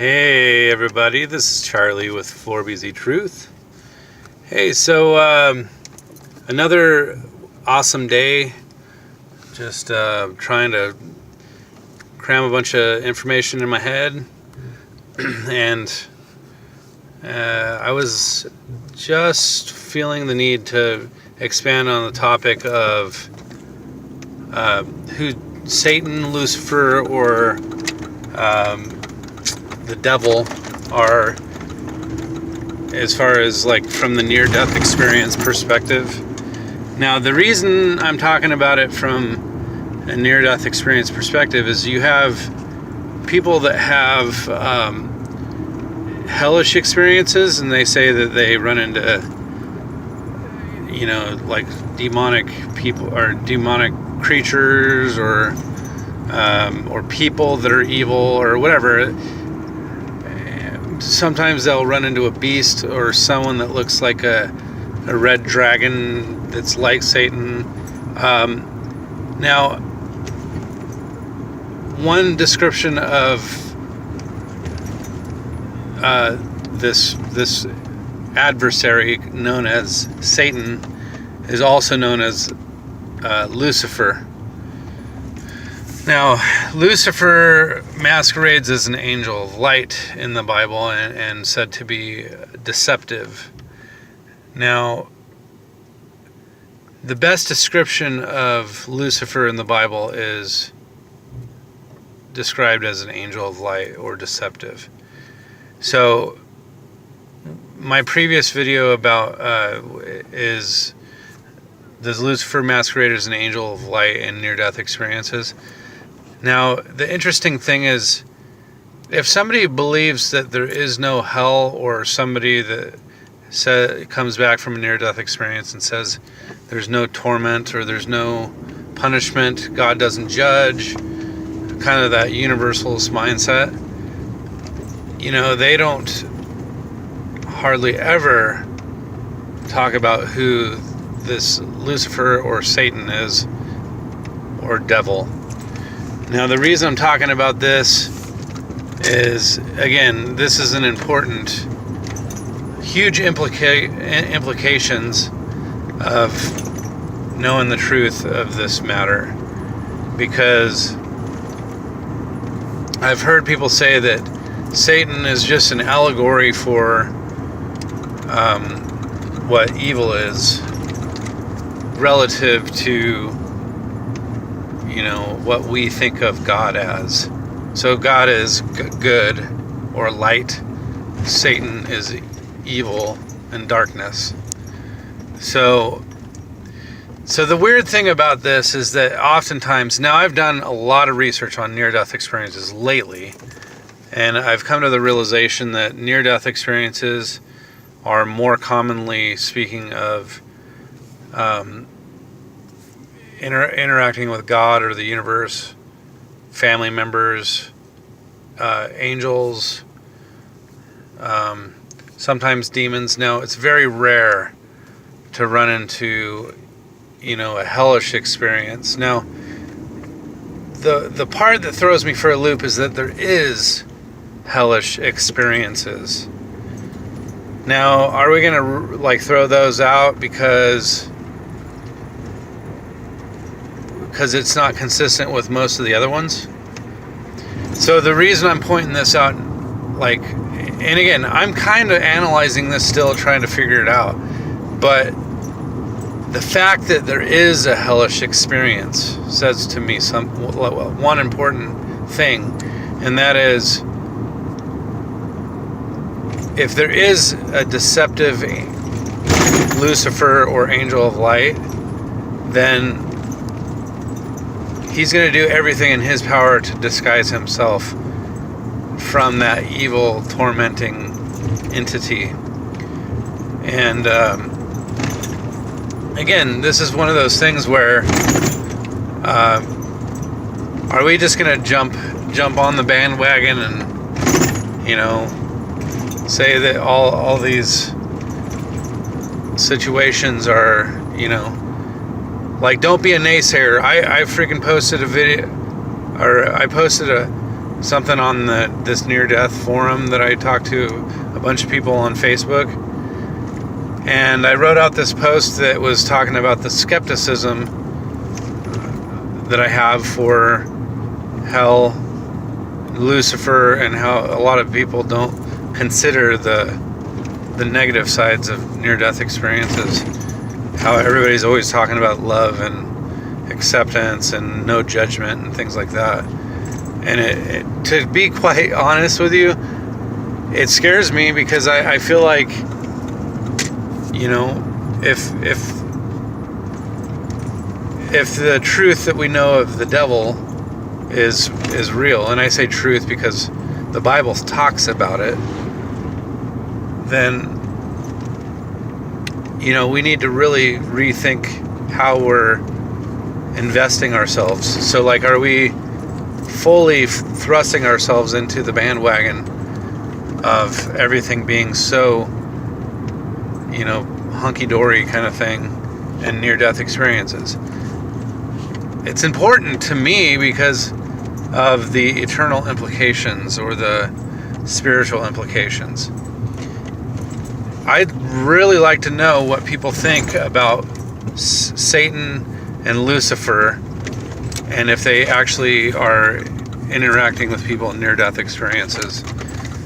Hey everybody, this is Charlie with 4BZ Truth. Hey, so another awesome day. Just trying to cram a bunch of information in my head. And I was just feeling the need to expand on the topic of who Satan, Lucifer, or the devil are, as far as like from the near-death experience perspective. Now, the reason I'm talking about it from a near-death experience perspective is you have people that have hellish experiences, and they say that they run into, like demonic people or demonic creatures or people that are evil or whatever. Sometimes they'll run into a beast or someone that looks like a red dragon that's like Satan. Now, one description of this adversary known as Satan is also known as Lucifer. Now, Lucifer masquerades as an angel of light in the Bible and said to be deceptive. Now, the best description of Lucifer in the Bible is described as an angel of light or deceptive. So, my previous video about is, does Lucifer masquerade as an angel of light in near-death experiences? Now, the interesting thing is, if somebody believes that there is no hell, or somebody that comes back from a near-death experience and says there's no torment or there's no punishment, God doesn't judge, kind of that universalist mindset, they don't hardly ever talk about who this Lucifer or Satan is, or devil. Now, the reason I'm talking about this is, again, this is an important, huge implications of knowing the truth of this matter. Because I've heard people say that Satan is just an allegory for what evil is relative to what we think of God as. So God is good or light. Satan is evil and darkness. So the weird thing about this is that oftentimes, now I've done a lot of research on near-death experiences lately, and I've come to the realization that near-death experiences are more commonly speaking of interacting with God or the universe, family members, angels, sometimes demons. Now, it's very rare to run into, a hellish experience. Now, the part that throws me for a loop is that there is hellish experiences. Now, are we going to throw those out because it's not consistent with most of the other ones? So the reason I'm pointing this out, and again, I'm kind of analyzing this still, trying to figure it out, but the fact that there is a hellish experience says to me one important thing, and that is, if there is a deceptive Lucifer or angel of light, then he's going to do everything in his power to disguise himself from that evil, tormenting entity. And again, this is one of those things where are we just going to jump on the bandwagon and say that all these situations are don't be a naysayer. I freaking posted a video, or I posted a something on this near-death forum that I talked to a bunch of people on Facebook, and I wrote out this post that was talking about the skepticism that I have for hell, Lucifer, and how a lot of people don't consider the negative sides of near-death experiences. How everybody's always talking about love and acceptance and no judgment and things like that. And to be quite honest with you, it scares me, because I feel like, you know, if the truth that we know of the devil is real, and I say truth because the Bible talks about it, then, you know, we need to really rethink how we're investing ourselves. So, like, are we fully thrusting ourselves into the bandwagon of everything being so, you know, hunky-dory kind of thing and near-death experiences? It's important to me because of the eternal implications, or the spiritual implications. I'd really like to know what people think about Satan and Lucifer, and if they actually are interacting with people in near-death experiences.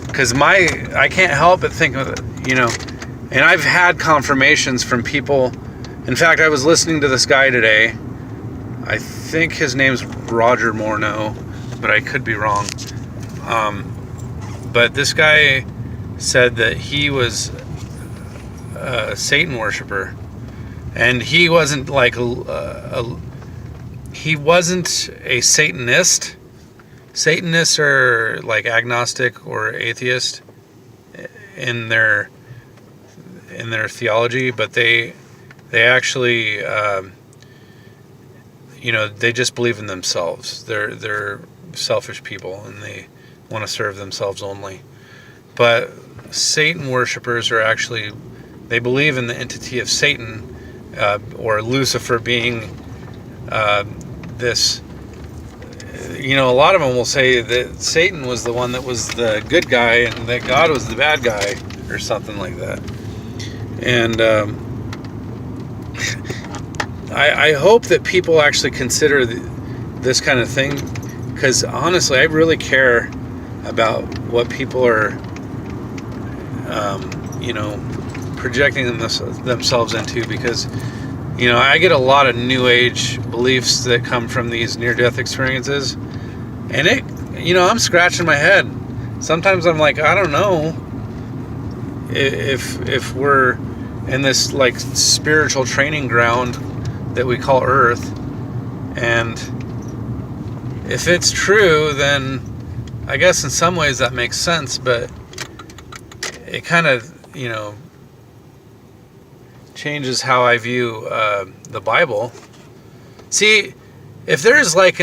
Because I can't help but think of it, you know, and I've had confirmations from people. In fact, I was listening to this guy today. I think his name's Roger Morneau, but I could be wrong. But this guy said that he was a Satan worshiper, and he wasn't like he wasn't a Satanist. Satanists are like agnostic or atheist in their theology, but they actually you know, they just believe in themselves. They're selfish people, and they want to serve themselves only. But Satan worshipers are actually, they believe in the entity of Satan, or Lucifer being this, you know, a lot of them will say that Satan was the one that was the good guy and that God was the bad guy, or something like that. And I hope that people actually consider this kind of thing, because honestly, I really care about what people are, you know, projecting themselves into, because, you know, I get a lot of New Age beliefs that come from these near-death experiences, and it, you know, I'm scratching my head. Sometimes I'm like, I don't know if we're in this like spiritual training ground that we call Earth, and if it's true, then I guess in some ways that makes sense, but it kind of, you know, changes how I view the Bible. See, if there's like